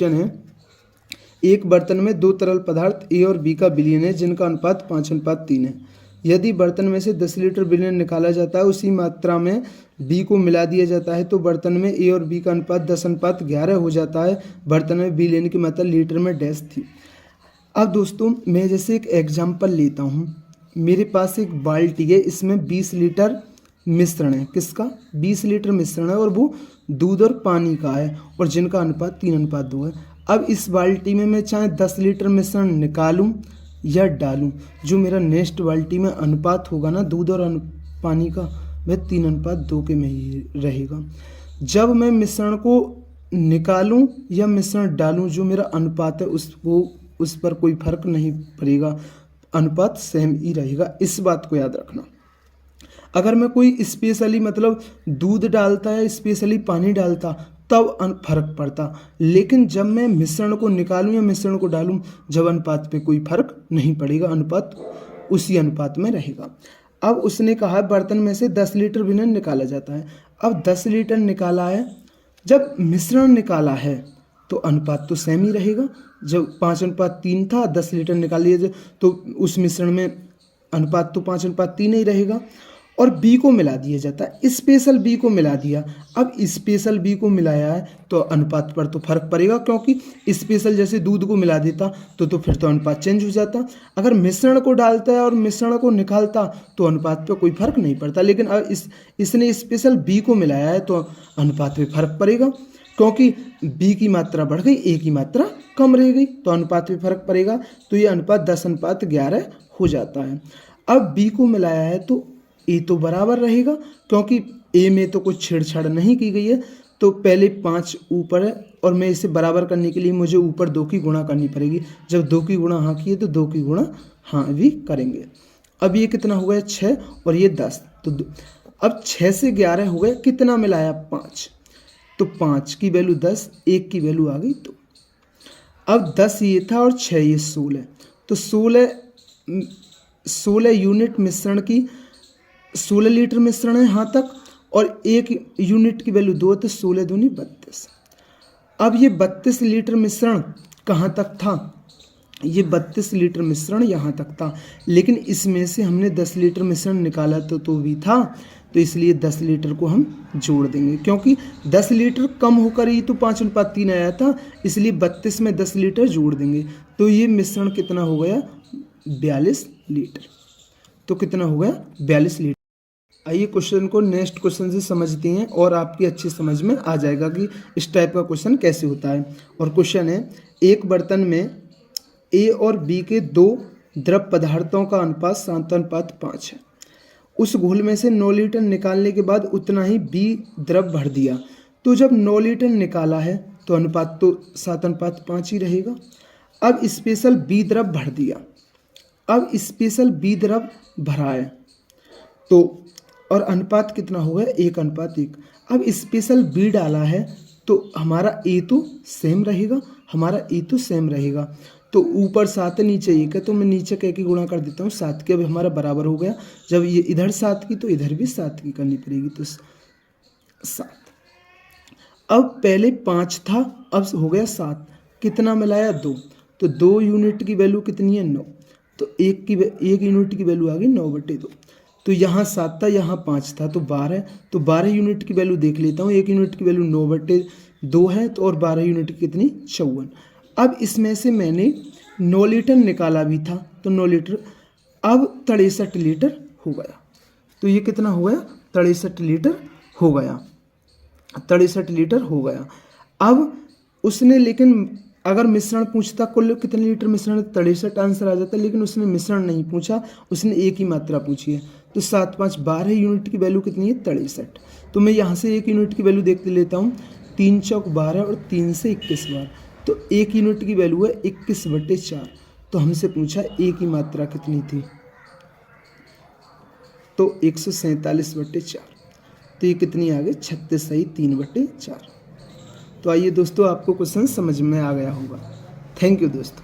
Question है, एक बर्तन में दो तरल पदार्थ ए और बी का विलयन है जिनका अनुपात 5:3 है। यदि बर्तन में से 10 लीटर विलयन निकाला जाता है, उसी मात्रा में बी को मिला दिया जाता है, तो बर्तन में ए और बी का अनुपात 10:11 हो जाता है। बर्तन में विलयन की मात्रा लीटर में डैश थी। अब दोस्तों मैं जैसे एक एग्जाम्पल लेता हूँ। मेरे पास एक बाल्टी है, इसमें 20 लीटर मिश्रण है। किसका? 20 लीटर मिश्रण है और वो दूध और पानी का है, और जिनका अनुपात 3:2 है। अब इस बाल्टी में मैं चाहे 10 लीटर मिश्रण निकालूं या डालूं, जो मेरा नेक्स्ट बाल्टी में अनुपात होगा ना दूध और पानी का, वह 3:2 के में ही रहेगा। जब मैं मिश्रण को निकालूं या मिश्रण डालूं, जो मेरा अनुपात है उस पर कोई फर्क नहीं पड़ेगा, अनुपात सेम ही रहेगा। इस बात को याद रखना। अगर मैं कोई स्पेशली मतलब दूध डालता या स्पेशली पानी डालता तब फर्क पड़ता, लेकिन जब मैं मिश्रण को निकालूं या मिश्रण को डालूं, जब अनुपात पे कोई फर्क नहीं पड़ेगा, अनुपात उसी अनुपात में रहेगा। अब उसने कहा बर्तन में से 10 लीटर विलयन निकाला जाता है। अब 10 लीटर निकाला है, जब मिश्रण निकाला है तो अनुपात तो सेम ही रहेगा। जब 5:3 था, 10 लीटर निकाल लिया तो उस मिश्रण में अनुपात तो 5:3 ही रहेगा। और बी को मिला दिया जाता है, स्पेशल बी को मिला दिया। अब स्पेशल बी को मिलाया है तो अनुपात पर तो फर्क पड़ेगा, क्योंकि स्पेशल जैसे दूध को मिला देता तो फिर तो अनुपात चेंज हो जाता। अगर मिश्रण को डालता है और मिश्रण को निकालता तो अनुपात पर कोई फर्क नहीं पड़ता, लेकिन अब इसने स्पेशल बी को मिलाया है तो अनुपात पर फर्क पड़ेगा, क्योंकि बी की मात्रा बढ़ गई, ए की मात्रा कम रह गई, तो अनुपात में फर्क पड़ेगा। तो ये अनुपात 10:11 हो जाता है। अब बी को मिलाया है तो ए तो बराबर रहेगा, क्योंकि ए में तो कुछ छेड़छाड़ नहीं की गई है। तो पहले 5 ऊपर है, और मैं इसे बराबर करने के लिए मुझे ऊपर 2 की गुणा करनी पड़ेगी। जब 2 की गुणा हाँ की है तो 2 की गुणा हाँ भी करेंगे। अब ये कितना हो गया? 6 और ये 10। तो अब 6 से 11 हो गया, कितना मिलाया? 5। तो 5 की वैल्यू 10, 1 की वैल्यू आ गई 2। अब 10 ये था और 6 ये 16। तो 16 यूनिट मिश्रण की 16 लीटर मिश्रण है यहाँ तक, और 1 यूनिट की वैल्यू 2, तो 16 दूनी 32। अब ये 32 लीटर मिश्रण कहाँ तक था? ये 32 लीटर मिश्रण यहाँ तक था, लेकिन इसमें से हमने 10 लीटर मिश्रण निकाला तो भी था, तो इसलिए 10 लीटर को हम जोड़ देंगे, क्योंकि 10 लीटर कम होकर ही तो 5:3 आया था, इसलिए 32 में 10 लीटर जोड़ देंगे। तो ये मिश्रण कितना हो गया? 42 लीटर। तो कितना हो गया? 42 लीटर। आइए क्वेश्चन को नेक्स्ट क्वेश्चन से समझते हैं, और आपकी अच्छी समझ में आ जाएगा कि इस टाइप का क्वेश्चन कैसे होता है। और क्वेश्चन है, एक बर्तन में ए और बी के 2 द्रव पदार्थों का अनुपात 7:5 है। उस घोल में से 9 लीटर निकालने के बाद उतना ही बी द्रव भर दिया, तो जब 9 लीटर निकाला है तो अनुपात तो 7:5 ही रहेगा। अब स्पेशल बी द्रव भर दिया, अब स्पेशल बी द्रव भरा है तो, और अनुपात कितना हो गया? 1:1। अब स्पेशल बी डाला है तो हमारा ए तो सेम रहेगा, हमारा ए तो सेम रहेगा। तो ऊपर 7 नीचे 1 है, तो मैं नीचे कह के गुणा कर देता हूँ 7 के। अब हमारा बराबर हो गया। जब ये इधर 7 की तो इधर भी 7 की करनी पड़ेगी, तो 7। अब पहले 5 था, अब हो गया 7। कितना मिलाया? 2। तो 2 यूनिट की वैल्यू कितनी है? 9। तो 1 यूनिट की वैल्यू आ गई 9/2। तो यहाँ 7 था, यहाँ 5 था, तो 12। तो 12 यूनिट की वैल्यू देख लेता हूँ। 1 यूनिट की वैल्यू 9/2 है, तो और 12 यूनिट की कितनी? 54। अब इसमें से मैंने 9 लीटर निकाला भी था, तो 9 लीटर, अब 63 लीटर हो गया। तो ये कितना हो गया? 63 लीटर हो गया। 63 लीटर हो गया। अब उसने, लेकिन अगर मिश्रण पूछता कुल कितने लीटर मिश्रण, 63 आंसर आ जाता, लेकिन उसने मिश्रण नहीं पूछा, उसने एक ही मात्रा पूछी है। तो 7 5 12 यूनिट की वैल्यू कितनी है? 63। तो मैं यहाँ से 1 यूनिट की वैल्यू देख लेता हूँ। 3 चौक 12 और 3 से 21 बार, तो 1 यूनिट की वैल्यू है 21/4। तो हमसे पूछा ए की मात्रा कितनी थी, तो 147/4। तो ये कितनी आ गई? 36 सही 3/4। तो आइए दोस्तों, आपको क्वेश्चन समझ में आ गया होगा। थैंक यू दोस्तों।